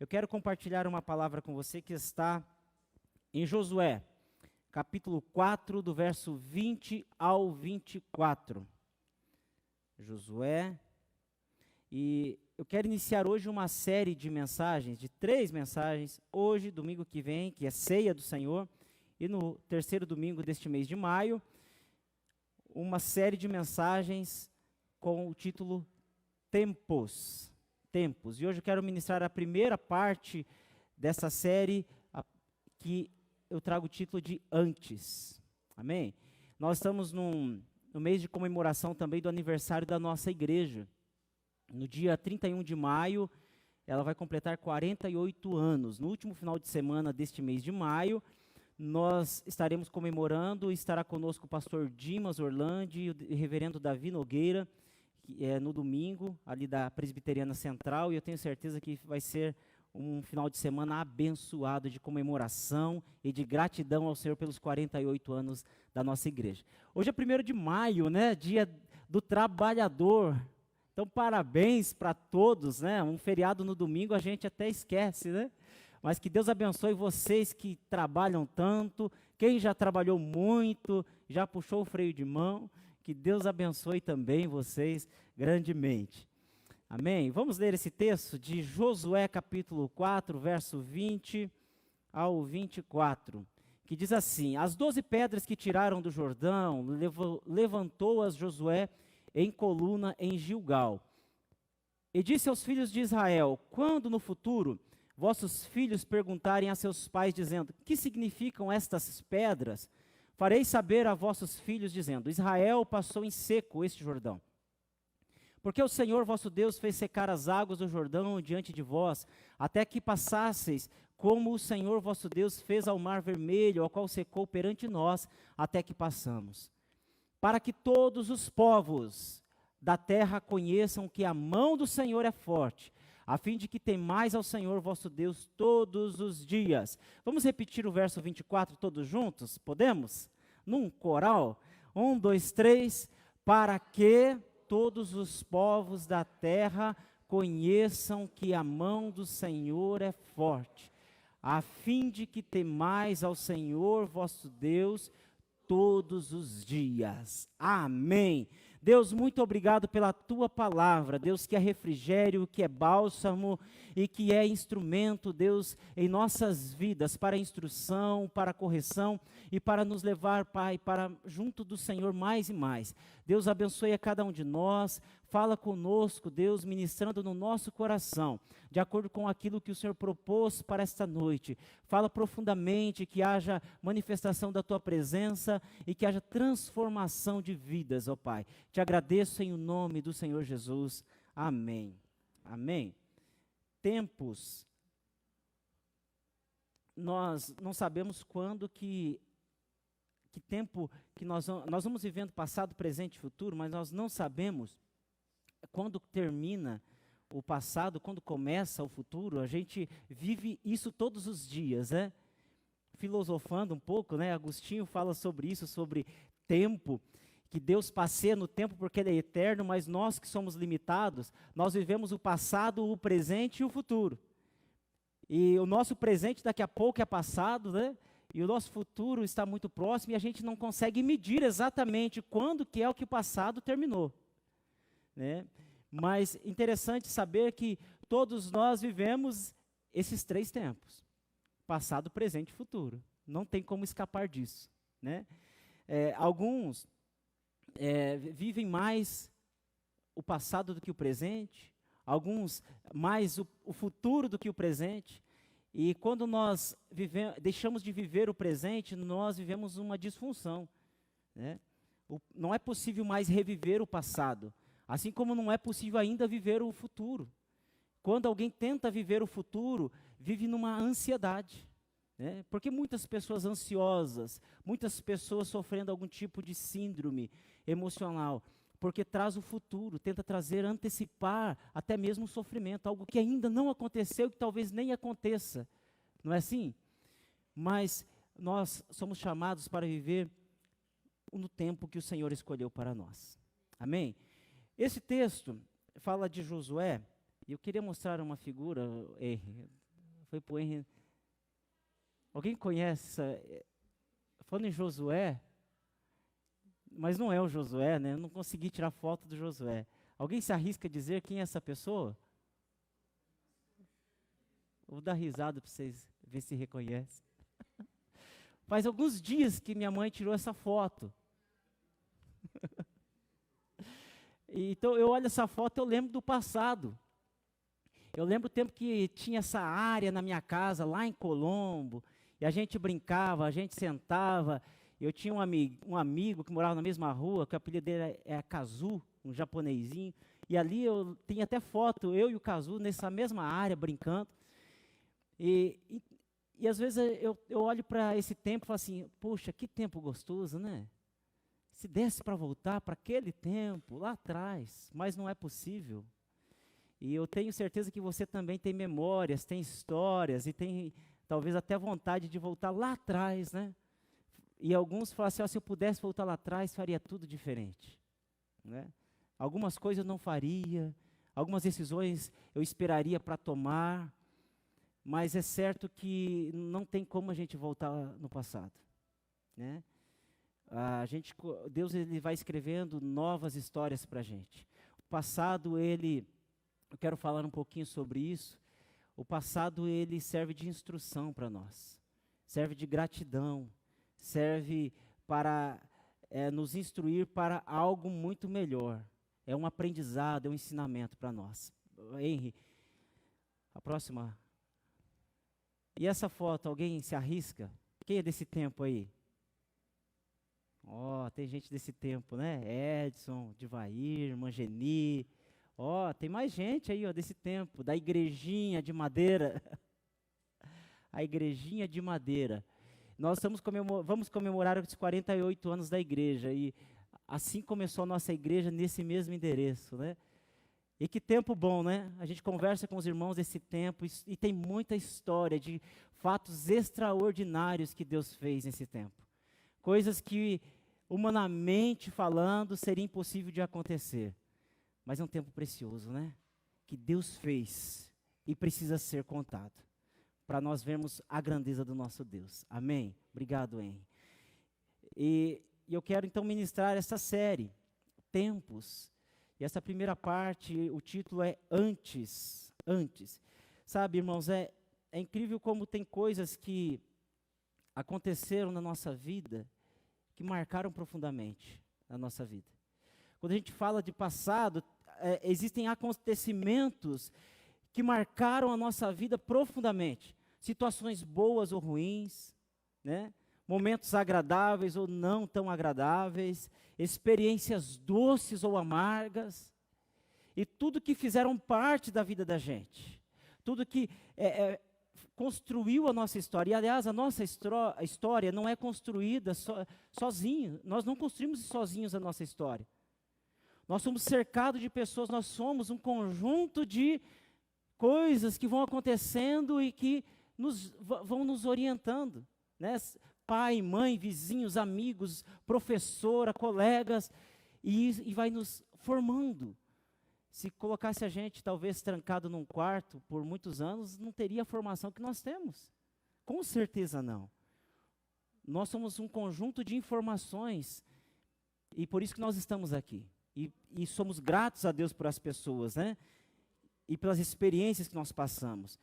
Eu quero compartilhar uma palavra com você que está em Josué, capítulo 4, do verso 20 ao 24. Josué, e eu quero iniciar hoje uma série de mensagens, de 3 mensagens, hoje, domingo que vem, que é Ceia do Senhor, e no terceiro domingo deste mês de maio, uma série de mensagens com o título Tempos. E hoje eu quero ministrar a primeira parte dessa série, que eu trago o título de Antes. Amém? Nós estamos no mês de comemoração também do aniversário da nossa igreja. No dia 31 de maio, ela vai completar 48 anos. No último final de semana deste mês de maio, nós estaremos comemorando, estará conosco o pastor Dimas Orlandi e o reverendo Davi Nogueira, que é no domingo, ali da Presbiteriana Central, e eu tenho certeza que vai ser um final de semana abençoado de comemoração e de gratidão ao Senhor pelos 48 anos da nossa igreja. Hoje é 1º de maio, né, dia do trabalhador, então parabéns para todos, né, um feriado no domingo a gente até esquece, né, mas que Deus abençoe vocês que trabalham tanto, quem já trabalhou muito, já puxou o freio de mão, que Deus abençoe também vocês grandemente. Amém? Vamos ler esse texto de Josué capítulo 4, verso 20 ao 24, que diz assim: As 12 pedras que tiraram do Jordão, levantou-as Josué em coluna em Gilgal. E disse aos filhos de Israel: Quando no futuro vossos filhos perguntarem a seus pais, dizendo: Que significam estas pedras? Farei saber a vossos filhos, dizendo: Israel passou em seco este Jordão. Porque o Senhor vosso Deus fez secar as águas do Jordão diante de vós, até que passasseis, como o Senhor vosso Deus fez ao mar vermelho, ao qual secou perante nós, até que passamos. Para que todos os povos da terra conheçam que a mão do Senhor é forte, a fim de que temais ao Senhor vosso Deus todos os dias. Vamos repetir o verso 24 todos juntos? Podemos? Num coral? 1, 2, 3. Para que todos os povos da terra conheçam que a mão do Senhor é forte, a fim de que temais ao Senhor vosso Deus todos os dias. Amém. Deus, muito obrigado pela tua palavra, Deus, que é refrigério, que é bálsamo e que é instrumento, Deus, em nossas vidas, para instrução, para correção e para nos levar, Pai, para junto do Senhor mais e mais. Deus, abençoe a cada um de nós, fala conosco, Deus, ministrando no nosso coração, de acordo com aquilo que o Senhor propôs para esta noite. Fala profundamente, que haja manifestação da tua presença e que haja transformação de vidas, ó Pai. Te agradeço em o nome do Senhor Jesus. Amém. Amém. Tempos. Nós não sabemos quando que tempo que nós vamos vivendo passado, presente e futuro, mas nós não sabemos quando termina o passado, quando começa o futuro. A gente vive isso todos os dias, né? Filosofando um pouco, né? Agostinho fala sobre isso, sobre tempo, que Deus passeia no tempo porque Ele é eterno, mas nós que somos limitados, nós vivemos o passado, o presente e o futuro. E o nosso presente daqui a pouco é passado, né? E o nosso futuro está muito próximo e a gente não consegue medir exatamente quando que é o que o passado terminou, né? Mas interessante saber que todos nós vivemos esses 3 tempos: passado, presente e futuro. Não tem como escapar disso, né? Alguns vivem mais o passado do que o presente, alguns mais o futuro do que o presente. E quando nós deixamos de viver o presente, nós vivemos uma disfunção, né? Não é possível mais reviver o passado, assim como não é possível ainda viver o futuro. Quando alguém tenta viver o futuro, vive numa ansiedade, né? Porque muitas pessoas ansiosas, muitas pessoas sofrendo algum tipo de síndrome emocional, porque traz o futuro, tenta trazer, antecipar até mesmo o sofrimento, algo que ainda não aconteceu e que talvez nem aconteça, não é assim? Mas nós somos chamados para viver no tempo que o Senhor escolheu para nós. Amém? Esse texto fala de Josué, e eu queria mostrar uma figura, Foi para o Henry. Alguém conhece? Falando em Josué, mas não é o Josué, né? Eu não consegui tirar foto do Josué. Alguém se arrisca a dizer quem é essa pessoa? Vou dar risada para vocês verem se reconhecem. Faz alguns dias que minha mãe tirou essa foto. Então eu olho essa foto, eu lembro do passado. Eu lembro o tempo que tinha essa área na minha casa, lá em Colombo, e a gente brincava, a gente sentava. Eu tinha um amigo que morava na mesma rua, que o apelido dele é Kazu, um japonesinho, e ali eu tenho até foto, eu e o Kazu, nessa mesma área, brincando. E às vezes eu olho para esse tempo e falo assim, poxa, que tempo gostoso, né? Se desse para voltar para aquele tempo, lá atrás, mas não é possível. E eu tenho certeza que você também tem memórias, tem histórias, e tem talvez até vontade de voltar lá atrás, né? E alguns falam assim, se eu pudesse voltar lá atrás, faria tudo diferente, né? Algumas coisas eu não faria, algumas decisões eu esperaria para tomar, mas é certo que não tem como a gente voltar no passado, né? Deus ele vai escrevendo novas histórias para a gente. O passado, eu quero falar um pouquinho sobre isso. O passado, ele serve de instrução para nós, serve de gratidão, serve para nos instruir para algo muito melhor. É um aprendizado, é um ensinamento para nós. Henry, a próxima. E essa foto, alguém se arrisca? Quem é desse tempo aí? Tem gente desse tempo, né? Edson, Divair, Mangeni. Tem mais gente aí, desse tempo, da igrejinha de madeira. A igrejinha de madeira. Nós vamos comemorar os 48 anos da igreja, e assim começou a nossa igreja nesse mesmo endereço, né? E que tempo bom, né? A gente conversa com os irmãos desse tempo, e tem muita história de fatos extraordinários que Deus fez nesse tempo. Coisas que, humanamente falando, seria impossível de acontecer. Mas é um tempo precioso, né? Que Deus fez e precisa ser contado, para nós vermos a grandeza do nosso Deus. Amém? Obrigado, Henry. E eu quero então ministrar essa série, Tempos. E essa primeira parte, o título é Antes. Antes. Sabe, irmãos, é incrível como tem coisas que aconteceram na nossa vida que marcaram profundamente a nossa vida. Quando a gente fala de passado, existem acontecimentos que marcaram a nossa vida profundamente. Situações boas ou ruins, né? Momentos agradáveis ou não tão agradáveis, experiências doces ou amargas, e tudo que fizeram parte da vida da gente. Tudo que construiu a nossa história. E, aliás, a nossa história não é construída sozinho. Nós não construímos sozinhos a nossa história. Nós somos cercados de pessoas, nós somos um conjunto de coisas que vão acontecendo e que vão nos orientando, né? Pai, mãe, vizinhos, amigos, professora, colegas, e vai nos formando. Se colocasse a gente, talvez, trancado num quarto por muitos anos, não teria a formação que nós temos. Com certeza não. Nós somos um conjunto de informações, e por isso que nós estamos aqui. E somos gratos a Deus por as pessoas, né? E pelas experiências que nós passamos.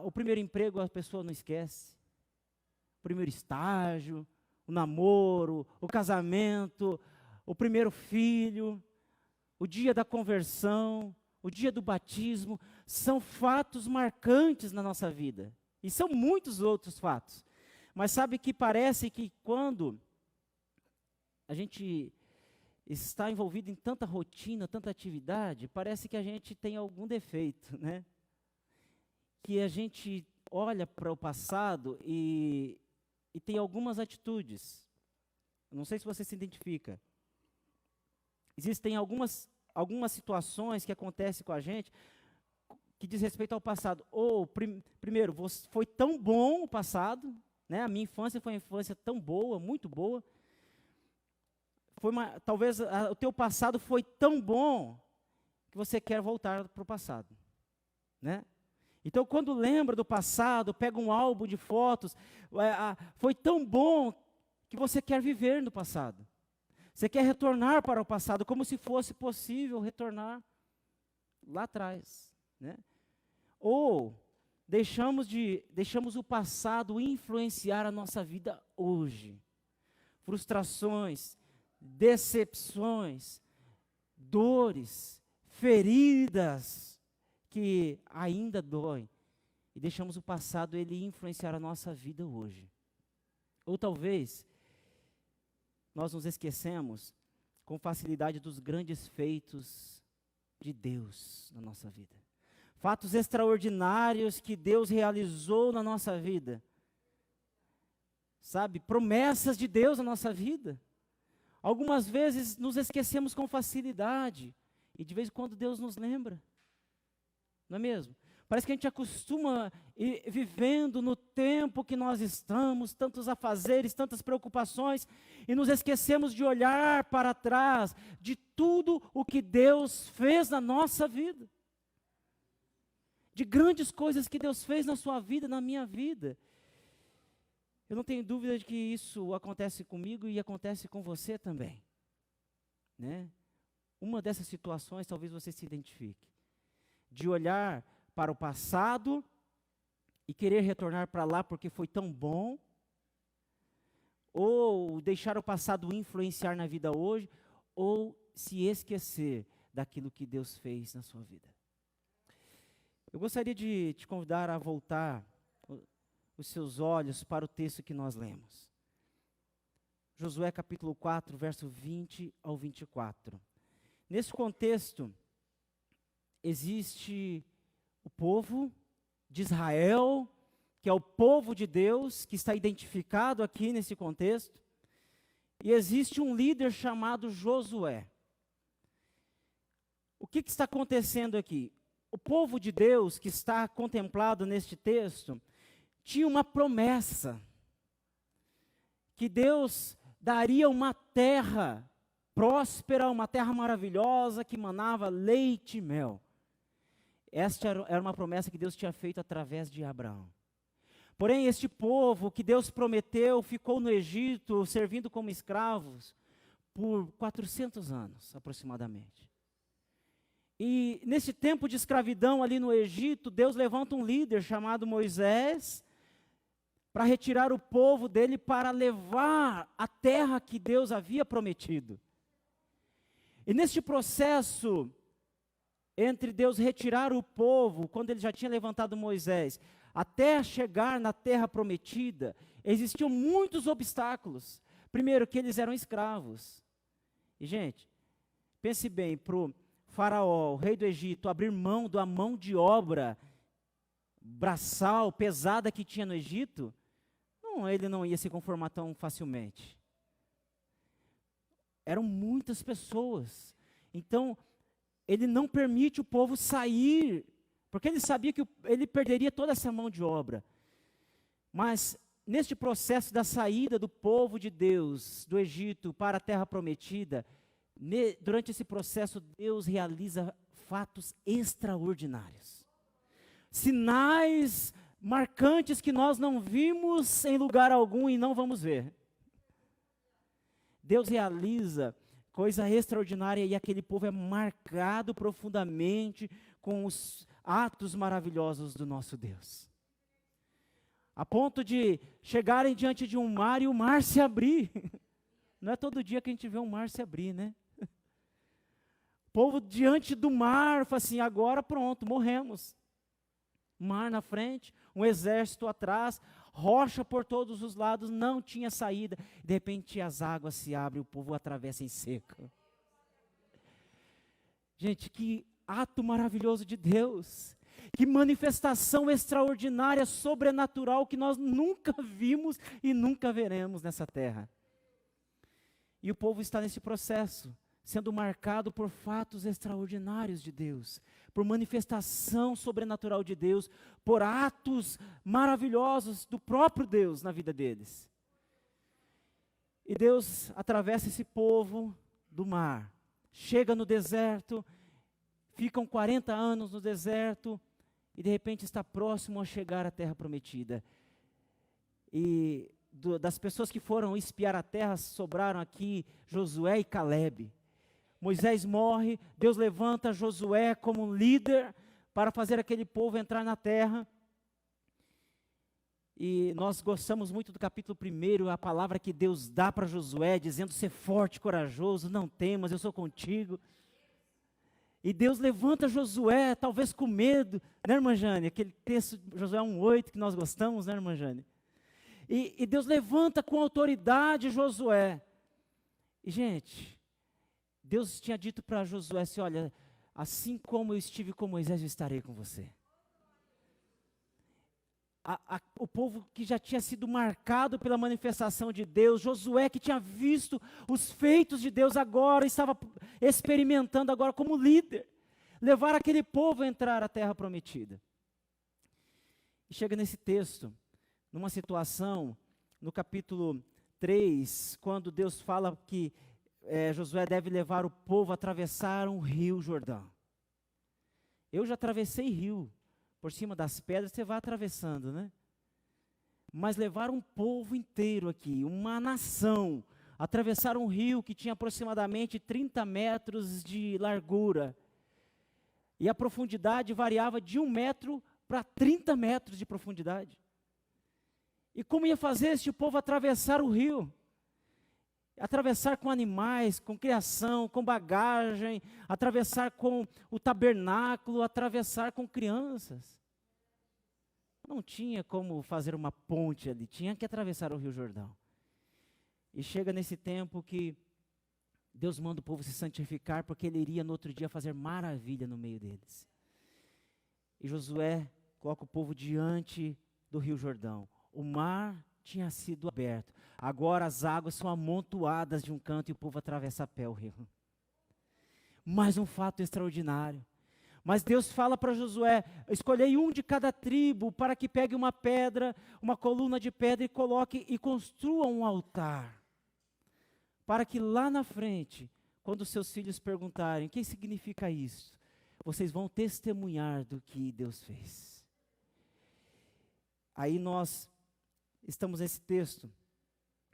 O primeiro emprego a pessoa não esquece. O primeiro estágio, o namoro, o casamento, o primeiro filho, o dia da conversão, o dia do batismo, são fatos marcantes na nossa vida. E são muitos outros fatos. Mas sabe que parece que quando a gente está envolvido em tanta rotina, tanta atividade, parece que a gente tem algum defeito, né? Que a gente olha para o passado e tem algumas atitudes. Não sei se você se identifica. Existem algumas situações que acontecem com a gente que diz respeito ao passado. Primeiro, foi tão bom o passado, né? A minha infância foi uma infância tão boa, muito boa. Talvez o teu passado foi tão bom que você quer voltar para o passado, né? Então, quando lembra do passado, pega um álbum de fotos, foi tão bom que você quer viver no passado. Você quer retornar para o passado, como se fosse possível retornar lá atrás, né? Ou deixamos o passado influenciar a nossa vida hoje. Frustrações, decepções, dores, feridas que ainda doem. E deixamos o passado ele influenciar a nossa vida hoje. Ou talvez nós nos esquecemos com facilidade dos grandes feitos de Deus na nossa vida. Fatos extraordinários que Deus realizou na nossa vida. Sabe, promessas de Deus na nossa vida. Algumas vezes nos esquecemos com facilidade. E de vez em quando Deus nos lembra. Não é mesmo? Parece que a gente acostuma ir vivendo no tempo que nós estamos, tantos afazeres, tantas preocupações, e nos esquecemos de olhar para trás, de tudo o que Deus fez na nossa vida. De grandes coisas que Deus fez na sua vida, na minha vida. Eu não tenho dúvida de que isso acontece comigo e acontece com você também. Né? Uma dessas situações talvez você se identifique. De olhar para o passado e querer retornar para lá porque foi tão bom, ou deixar o passado influenciar na vida hoje, ou se esquecer daquilo que Deus fez na sua vida. Eu gostaria de te convidar a voltar os seus olhos para o texto que nós lemos. Josué capítulo 4, verso 20 ao 24. Nesse contexto, existe o povo de Israel, que é o povo de Deus, que está identificado aqui nesse contexto, e existe um líder chamado Josué. O que está acontecendo aqui? O povo de Deus, que está contemplado neste texto, tinha uma promessa, que Deus daria uma terra próspera, uma terra maravilhosa, que manava leite e mel. Esta era uma promessa que Deus tinha feito através de Abraão. Porém, este povo que Deus prometeu ficou no Egito, servindo como escravos, por 400 anos, aproximadamente. E nesse tempo de escravidão ali no Egito, Deus levanta um líder chamado Moisés, para retirar o povo dele, para levar a terra que Deus havia prometido. E neste processo, entre Deus retirar o povo, quando ele já tinha levantado Moisés, até chegar na terra prometida, existiam muitos obstáculos. Primeiro, que eles eram escravos. E, gente, pense bem, para o faraó, o rei do Egito, abrir mão da mão de obra braçal, pesada que tinha no Egito, ele não ia se conformar tão facilmente. Eram muitas pessoas. Então, ele não permite o povo sair, porque ele sabia que ele perderia toda essa mão de obra. Mas, neste processo da saída do povo de Deus, do Egito, para a terra prometida, durante esse processo, Deus realiza fatos extraordinários. Sinais marcantes que nós não vimos em lugar algum e não vamos ver. Deus realiza coisa extraordinária e aquele povo é marcado profundamente com os atos maravilhosos do nosso Deus. A ponto de chegarem diante de um mar e o mar se abrir. Não é todo dia que a gente vê um mar se abrir, né? O povo diante do mar, fala assim, agora pronto, morremos. Mar na frente, um exército atrás, rocha por todos os lados, não tinha saída. De repente as águas se abrem, o povo atravessa em seco. Gente, que ato maravilhoso de Deus. Que manifestação extraordinária, sobrenatural, que nós nunca vimos e nunca veremos nessa terra. E o povo está nesse processo, sendo marcado por fatos extraordinários de Deus, por manifestação sobrenatural de Deus, por atos maravilhosos do próprio Deus na vida deles. E Deus atravessa esse povo do mar, chega no deserto, ficam 40 anos no deserto, e de repente está próximo a chegar à terra prometida. E das pessoas que foram espiar a terra, sobraram aqui Josué e Calebe. Moisés morre, Deus levanta Josué como um líder para fazer aquele povo entrar na terra. E nós gostamos muito do capítulo 1, a palavra que Deus dá para Josué, dizendo: ser forte, corajoso, não temas, eu sou contigo. E Deus levanta Josué, talvez com medo, né, irmã Jane? Aquele texto, Josué 1:8, que nós gostamos, né, irmã Jane? E Deus levanta com autoridade Josué. E, gente, Deus tinha dito para Josué assim: olha, assim como eu estive com Moisés, eu estarei com você. O povo que já tinha sido marcado pela manifestação de Deus, Josué que tinha visto os feitos de Deus agora, estava experimentando agora como líder, levar aquele povo a entrar à terra prometida. E chega nesse texto, numa situação, no capítulo 3, quando Deus fala que Josué deve levar o povo a atravessar um rio Jordão. Eu já atravessei rio. Por cima das pedras você vai atravessando, né? Mas levar um povo inteiro aqui, uma nação, atravessar um rio que tinha aproximadamente 30 metros de largura. E a profundidade variava de 1 metro para 30 metros de profundidade. E como ia fazer este povo atravessar o rio? Atravessar com animais, com criação, com bagagem, atravessar com o tabernáculo, atravessar com crianças. Não tinha como fazer uma ponte ali, tinha que atravessar o Rio Jordão. E chega nesse tempo que Deus manda o povo se santificar, porque ele iria no outro dia fazer maravilha no meio deles. E Josué coloca o povo diante do Rio Jordão. O mar tinha sido aberto. Agora as águas são amontoadas de um canto e o povo atravessa a pé o rio. Mais um fato extraordinário. Mas Deus fala para Josué: escolhei um de cada tribo para que pegue uma pedra, uma coluna de pedra e coloque e construa um altar. Para que lá na frente, quando seus filhos perguntarem o que significa isso, vocês vão testemunhar do que Deus fez. Aí nós estamos nesse texto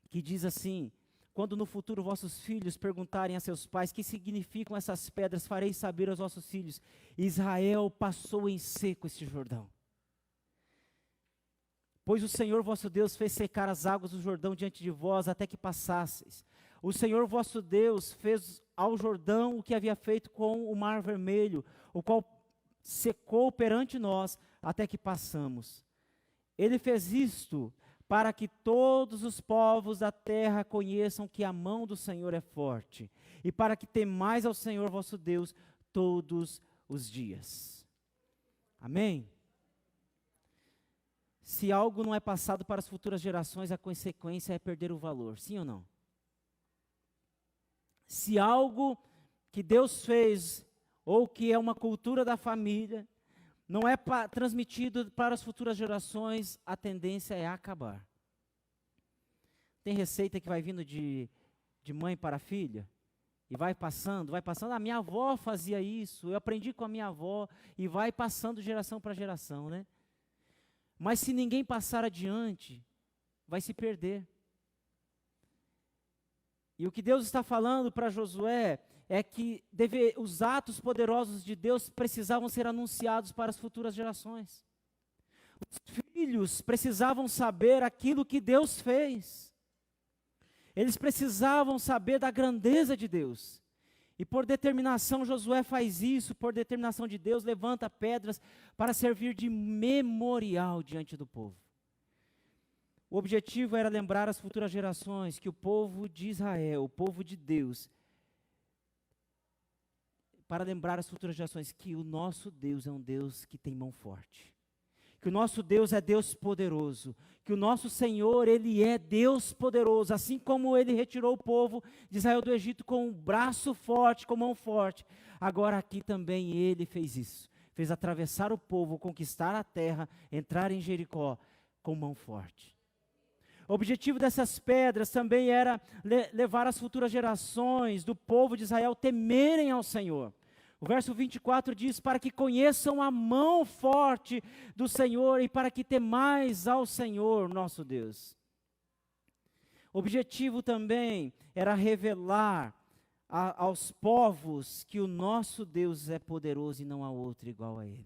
que diz assim: quando no futuro vossos filhos perguntarem a seus pais o que significam essas pedras, fareis saber aos vossos filhos: Israel passou em seco este Jordão. Pois o Senhor vosso Deus fez secar as águas do Jordão diante de vós até que passasseis. O Senhor vosso Deus fez ao Jordão o que havia feito com o Mar Vermelho, o qual secou perante nós até que passamos. Ele fez isto para que todos os povos da terra conheçam que a mão do Senhor é forte, e para que temais ao Senhor vosso Deus todos os dias. Amém? Se algo não é passado para as futuras gerações, a consequência é perder o valor, sim ou não? Se algo que Deus fez, ou que é uma cultura da família, não é transmitido para as futuras gerações, a tendência é acabar. Tem receita que vai vindo de mãe para filha, e vai passando. A minha avó fazia isso, eu aprendi com a minha avó, e vai passando de geração para geração, né? Mas se ninguém passar adiante, vai se perder. E o que Deus está falando para Josué é que os atos poderosos de Deus precisavam ser anunciados para as futuras gerações. Os filhos precisavam saber aquilo que Deus fez. Eles precisavam saber da grandeza de Deus. E por determinação Josué faz isso, por determinação de Deus, levanta pedras para servir de memorial diante do povo. O objetivo era lembrar às futuras gerações que o povo de Israel, o povo de Deus, para lembrar às futuras gerações que o nosso Deus é um Deus que tem mão forte, que o nosso Deus é Deus poderoso, que o nosso Senhor, Ele é Deus poderoso, assim como Ele retirou o povo de Israel do Egito com um braço forte, com mão forte, agora aqui também Ele fez isso, fez atravessar o povo, conquistar a terra, entrar em Jericó com mão forte. O objetivo dessas pedras também era levar as futuras gerações do povo de Israel temerem ao Senhor. O verso 24 diz: para que conheçam a mão forte do Senhor e para que temais ao Senhor nosso Deus. O objetivo também era revelar aos povos que o nosso Deus é poderoso e não há outro igual a Ele.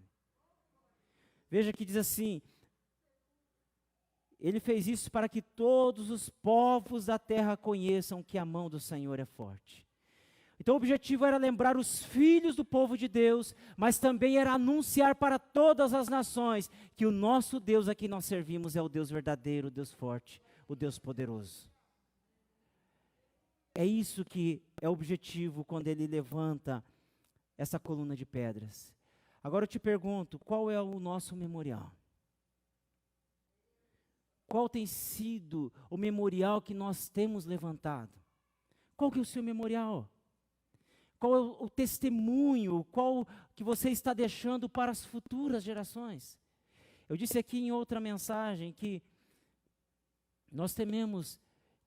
Veja que diz assim, Ele fez isso para que todos os povos da terra conheçam que a mão do Senhor é forte. Então o objetivo era lembrar os filhos do povo de Deus, mas também era anunciar para todas as nações que o nosso Deus a quem nós servimos é o Deus verdadeiro, o Deus forte, o Deus poderoso. É isso que é o objetivo quando ele levanta essa coluna de pedras. Agora eu te pergunto, qual é o nosso memorial? Qual tem sido o memorial que nós temos levantado? Qual que é o seu memorial? Qual é o testemunho, qual que você está deixando para as futuras gerações? Eu disse aqui em outra mensagem que nós tememos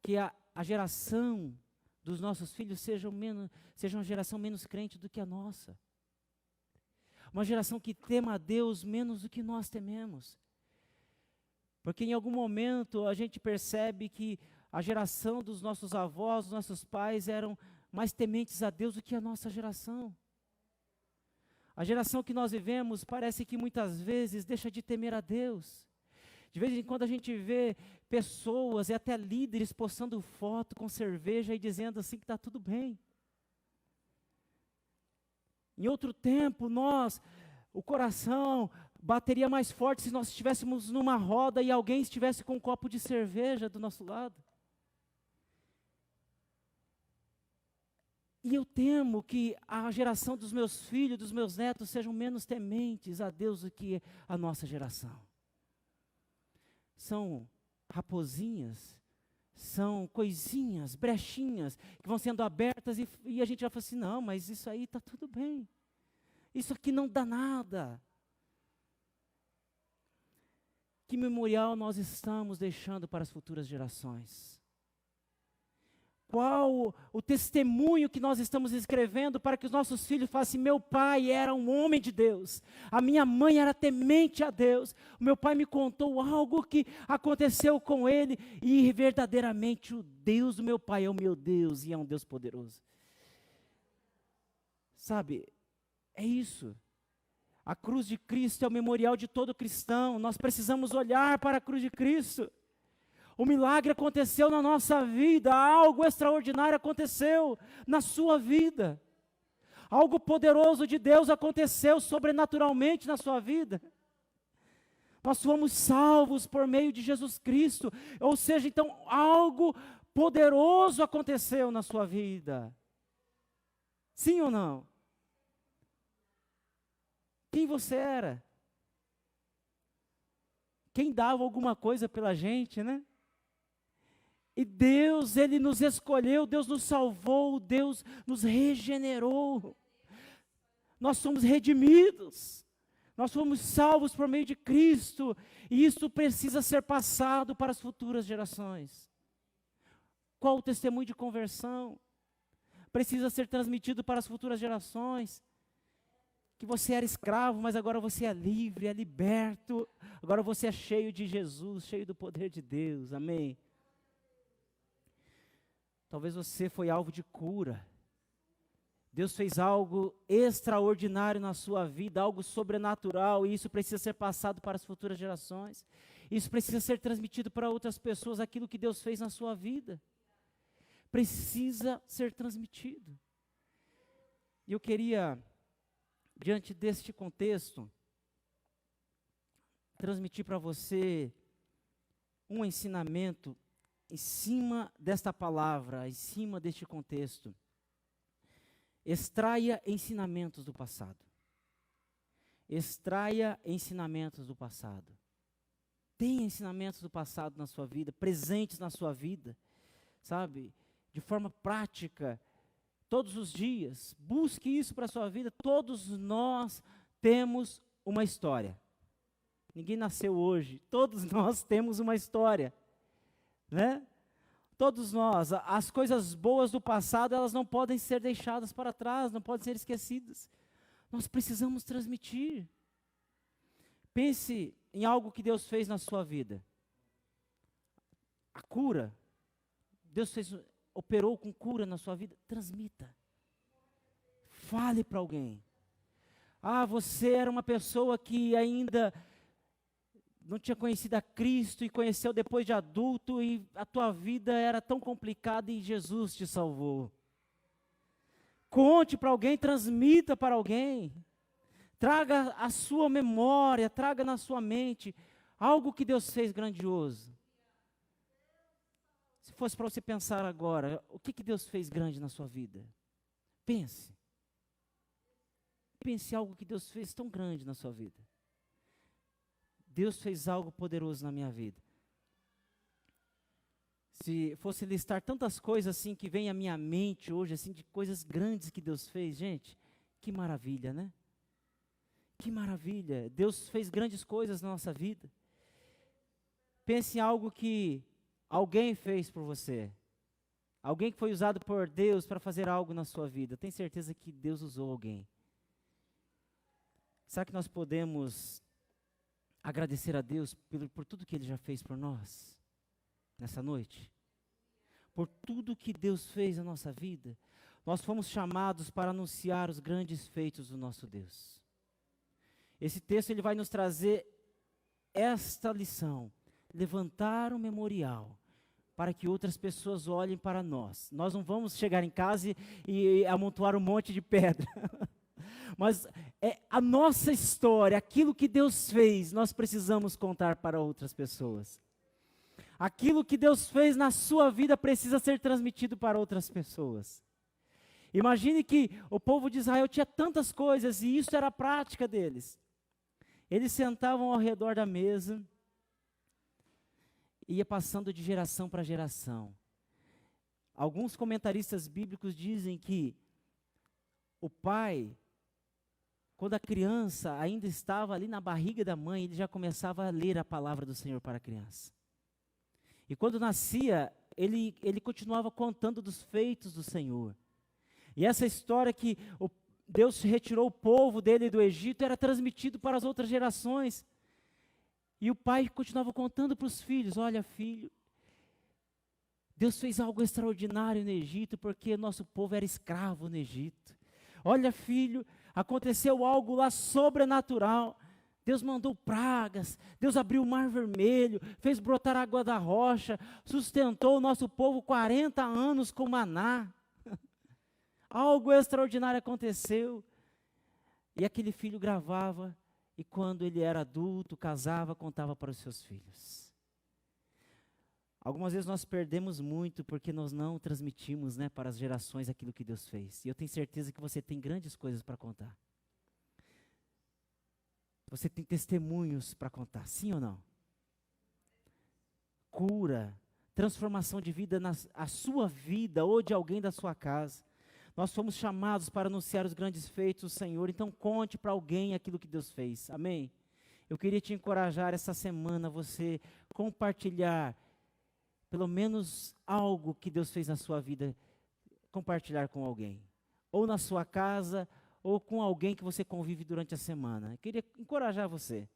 que a geração dos nossos filhos seja uma geração menos crente do que a nossa. Uma geração que tema a Deus menos do que nós tememos. Porque em algum momento a gente percebe que a geração dos nossos avós, dos nossos pais eram mais tementes a Deus do que a nossa geração. A geração que nós vivemos parece que muitas vezes deixa de temer a Deus. De vez em quando a gente vê pessoas e até líderes postando foto com cerveja e dizendo assim que está tudo bem. Em outro tempo, o coração bateria mais forte se nós estivéssemos numa roda e alguém estivesse com um copo de cerveja do nosso lado. E eu temo que a geração dos meus filhos, dos meus netos, sejam menos tementes a Deus do que a nossa geração. São raposinhas, são coisinhas, brechinhas, que vão sendo abertas e a gente vai falar assim, não, mas isso aí está tudo bem. Isso aqui não dá nada. Que memorial nós estamos deixando para as futuras gerações? Qual o testemunho que nós estamos escrevendo para que os nossos filhos falem assim, meu pai era um homem de Deus, a minha mãe era temente a Deus, o meu pai me contou algo que aconteceu com ele e verdadeiramente o Deus do meu pai é o meu Deus e é um Deus poderoso. Sabe, é isso. A cruz de Cristo é o memorial de todo cristão, nós precisamos olhar para a cruz de Cristo. O milagre aconteceu na nossa vida, algo extraordinário aconteceu na sua vida. Algo poderoso de Deus aconteceu sobrenaturalmente na sua vida. Nós fomos salvos por meio de Jesus Cristo, ou seja, então algo poderoso aconteceu na sua vida. Sim ou não? Quem você era? Quem dava alguma coisa pela gente, né? E Deus, Ele nos escolheu, Deus nos salvou, Deus nos regenerou. Nós somos redimidos, nós fomos salvos por meio de Cristo, e isso precisa ser passado para as futuras gerações. Qual o testemunho de conversão? Precisa ser transmitido para as futuras gerações. Que você era escravo, mas agora você é livre, é liberto. Agora você é cheio de Jesus, cheio do poder de Deus, amém? Talvez você foi alvo de cura. Deus fez algo extraordinário na sua vida, algo sobrenatural, e isso precisa ser passado para as futuras gerações. Isso precisa ser transmitido para outras pessoas, aquilo que Deus fez na sua vida. Precisa ser transmitido. E eu queria, diante deste contexto, transmitir para você um ensinamento em cima desta palavra, em cima deste contexto. Extraia ensinamentos do passado. Extraia ensinamentos do passado. Tenha ensinamentos do passado na sua vida, presentes na sua vida, sabe? De forma prática, todos os dias. Busque isso para a sua vida. Todos nós temos uma história. Ninguém nasceu hoje. Todos nós temos uma história. Né? Todos nós, as coisas boas do passado, elas não podem ser deixadas para trás, não podem ser esquecidas. Nós precisamos transmitir. Pense em algo que Deus fez na sua vida. A cura. Deus operou com cura na sua vida. Transmita. Fale para alguém. Ah, você era uma pessoa que ainda não tinha conhecido a Cristo e conheceu depois de adulto e a tua vida era tão complicada e Jesus te salvou. Conte para alguém, transmita para alguém. Traga a sua memória, traga na sua mente algo que Deus fez grandioso. Se fosse para você pensar agora, o que Deus fez grande na sua vida? Pense. Pense algo que Deus fez tão grande na sua vida. Deus fez algo poderoso na minha vida. Se fosse listar tantas coisas assim que vem à minha mente hoje, assim, de coisas grandes que Deus fez, gente, que maravilha, né? Que maravilha. Deus fez grandes coisas na nossa vida. Pense em algo que alguém fez por você. Alguém que foi usado por Deus para fazer algo na sua vida. Tenho certeza que Deus usou alguém. Será que nós podemos agradecer a Deus por tudo que Ele já fez por nós, nessa noite? Por tudo que Deus fez na nossa vida, nós fomos chamados para anunciar os grandes feitos do nosso Deus. Esse texto ele vai nos trazer esta lição, levantar um memorial, para que outras pessoas olhem para nós. Nós não vamos chegar em casa e amontoar um monte de pedra. Mas a nossa história, aquilo que Deus fez, nós precisamos contar para outras pessoas. Aquilo que Deus fez na sua vida precisa ser transmitido para outras pessoas. Imagine que o povo de Israel tinha tantas coisas e isso era a prática deles. Eles sentavam ao redor da mesa, ia passando de geração para geração. Alguns comentaristas bíblicos dizem que o pai, quando a criança ainda estava ali na barriga da mãe, ele já começava a ler a palavra do Senhor para a criança. E quando nascia, ele continuava contando dos feitos do Senhor. E essa história que Deus retirou o povo dele do Egito era transmitido para as outras gerações. E o pai continuava contando para os filhos: olha, filho, Deus fez algo extraordinário no Egito, porque nosso povo era escravo no Egito. Olha, filho, aconteceu algo lá sobrenatural. Deus mandou pragas, Deus abriu o mar vermelho, fez brotar água da rocha, sustentou o nosso povo 40 anos com maná. Algo extraordinário aconteceu. E aquele filho gravava, e quando ele era adulto, casava, contava para os seus filhos. Algumas vezes nós perdemos muito porque nós não transmitimos, né, para as gerações aquilo que Deus fez. E eu tenho certeza que você tem grandes coisas para contar. Você tem testemunhos para contar, sim ou não? Cura, transformação de vida a sua vida ou de alguém da sua casa. Nós fomos chamados para anunciar os grandes feitos do Senhor, então conte para alguém aquilo que Deus fez, amém? Eu queria te encorajar essa semana, você compartilhar pelo menos algo que Deus fez na sua vida, compartilhar com alguém, ou na sua casa, ou com alguém que você convive durante a semana. Eu queria encorajar você.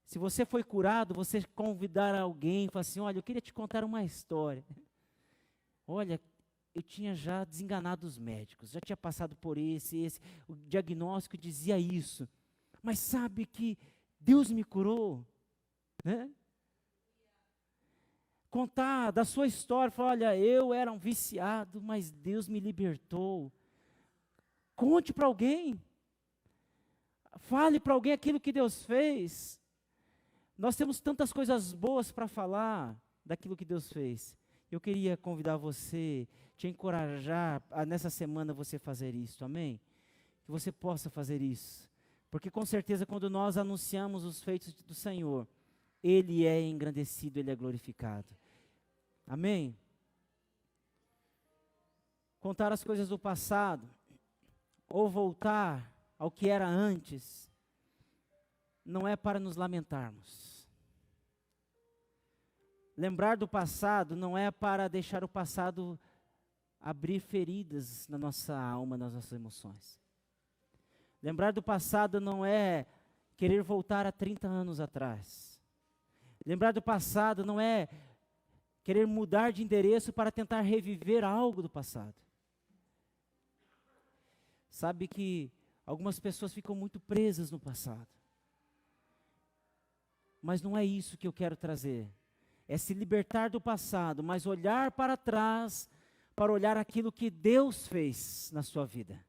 Se você foi curado, você convidar alguém, falar assim: olha, eu queria te contar uma história. Olha, eu tinha já desenganado os médicos, já tinha passado por esse, o diagnóstico dizia isso. Mas sabe que Deus me curou, né? Contar da sua história, falar: olha, eu era um viciado, mas Deus me libertou. Conte para alguém. Fale para alguém aquilo que Deus fez. Nós temos tantas coisas boas para falar daquilo que Deus fez. Eu queria convidar você, te encorajar a nessa semana você fazer isso, amém? Que você possa fazer isso. Porque com certeza quando nós anunciamos os feitos do Senhor, Ele é engrandecido, Ele é glorificado. Amém? Contar as coisas do passado, ou voltar ao que era antes, não é para nos lamentarmos. Lembrar do passado não é para deixar o passado abrir feridas na nossa alma, nas nossas emoções. Lembrar do passado não é querer voltar a 30 anos atrás. Lembrar do passado não é querer mudar de endereço para tentar reviver algo do passado. Sabe que algumas pessoas ficam muito presas no passado. Mas não é isso que eu quero trazer. É se libertar do passado, mas olhar para trás, para olhar aquilo que Deus fez na sua vida.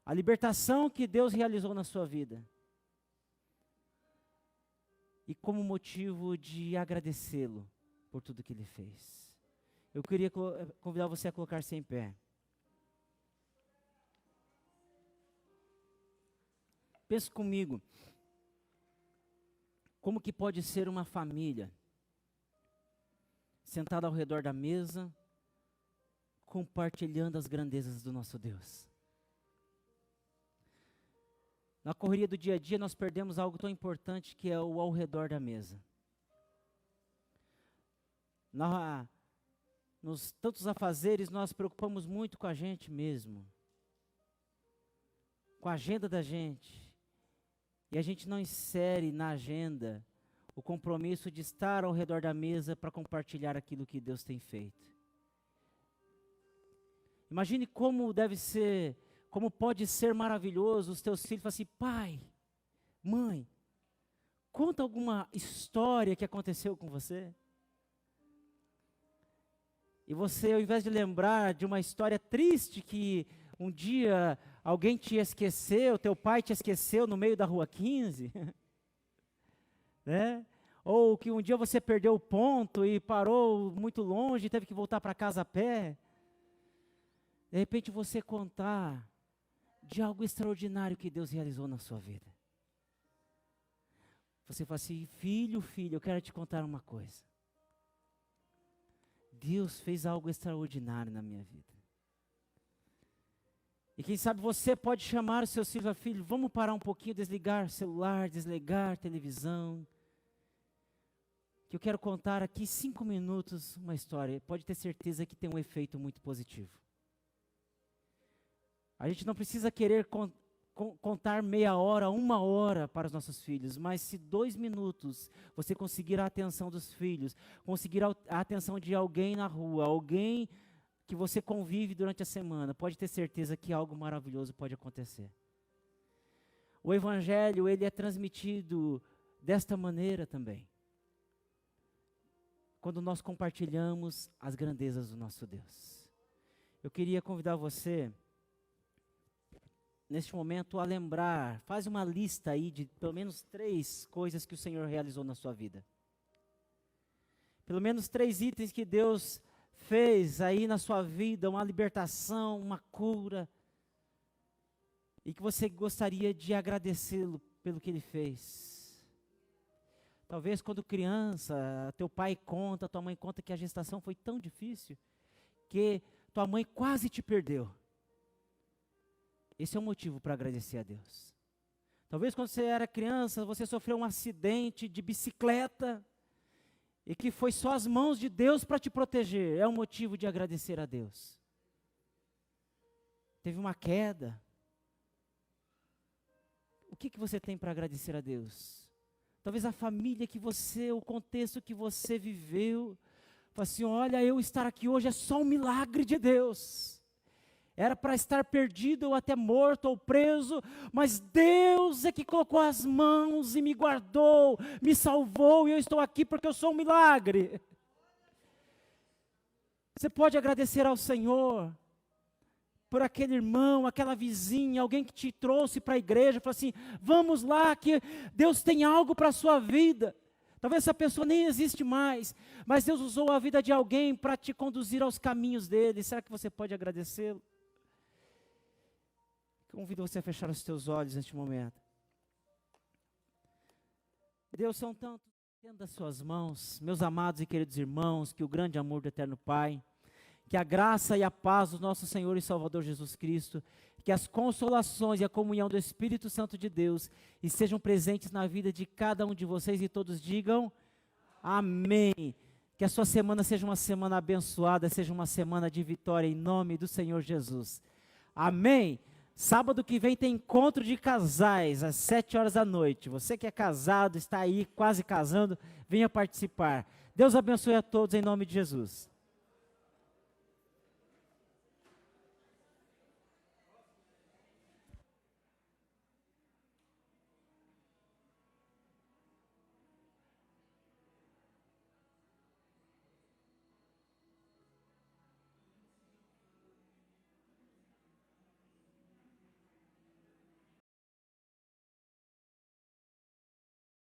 A libertação que Deus realizou na sua vida. E como motivo de agradecê-lo por tudo que Ele fez. Eu queria convidar você a colocar-se em pé. Pense comigo. Como que pode ser uma família sentada ao redor da mesa, compartilhando as grandezas do nosso Deus? Na correria do dia a dia, nós perdemos algo tão importante que é o ao redor da mesa. Nos tantos afazeres, nós preocupamos muito com a gente mesmo, com a agenda da gente. E a gente não insere na agenda o compromisso de estar ao redor da mesa para compartilhar aquilo que Deus tem feito. Imagine como deve ser, como pode ser maravilhoso os teus filhos falarem assim: pai, mãe, conta alguma história que aconteceu com você. E você, ao invés de lembrar de uma história triste que um dia alguém te esqueceu, teu pai te esqueceu no meio da rua 15, né? Ou que um dia você perdeu o ponto e parou muito longe e teve que voltar para casa a pé. De repente você contar de algo extraordinário que Deus realizou na sua vida. Você fala assim: filho, eu quero te contar uma coisa. Deus fez algo extraordinário na minha vida. E quem sabe você pode chamar os seus filhos: filho, vamos parar um pouquinho, desligar celular, desligar televisão. Que eu quero contar aqui 5 minutos uma história. Pode ter certeza que tem um efeito muito positivo. A gente não precisa querer contar meia hora, 1 hora para os nossos filhos, mas se 2 minutos você conseguir a atenção dos filhos, conseguir a atenção de alguém na rua, alguém que você convive durante a semana, pode ter certeza que algo maravilhoso pode acontecer. O Evangelho, ele é transmitido desta maneira também. Quando nós compartilhamos as grandezas do nosso Deus. Eu queria convidar você, neste momento, a lembrar, faz uma lista aí de pelo menos 3 coisas que o Senhor realizou na sua vida. Pelo menos 3 itens que Deus fez aí na sua vida, uma libertação, uma cura, e que você gostaria de agradecê-lo pelo que Ele fez. Talvez quando criança, teu pai conta, tua mãe conta que a gestação foi tão difícil, que tua mãe quase te perdeu. Esse é um motivo para agradecer a Deus. Talvez quando você era criança, você sofreu um acidente de bicicleta, e que foi só as mãos de Deus para te proteger. É um motivo de agradecer a Deus. Teve uma queda. O que você tem para agradecer a Deus? Talvez a família que você, o contexto que você viveu. Fala assim: olha, eu estar aqui hoje é só um milagre de Deus. Era para estar perdido ou até morto ou preso, mas Deus é que colocou as mãos e me guardou, me salvou, e eu estou aqui porque eu sou um milagre. Você pode agradecer ao Senhor por aquele irmão, aquela vizinha, alguém que te trouxe para a igreja, falou assim: vamos lá, que Deus tem algo para a sua vida. Talvez essa pessoa nem existe mais, mas Deus usou a vida de alguém para te conduzir aos caminhos dele. Será que você pode agradecê-lo? Convido você a fechar os teus olhos neste momento. Deus, são tantos dentro das suas mãos, meus amados e queridos irmãos, que o grande amor do eterno Pai, que a graça e a paz do nosso Senhor e Salvador Jesus Cristo, que as consolações e a comunhão do Espírito Santo de Deus estejam presentes na vida de cada um de vocês, e todos digam amém. Que a sua semana seja uma semana abençoada, seja uma semana de vitória em nome do Senhor Jesus. Amém. Sábado que vem tem encontro de casais, às 7 horas da noite. Você que é casado, está aí quase casando, venha participar. Deus abençoe a todos em nome de Jesus.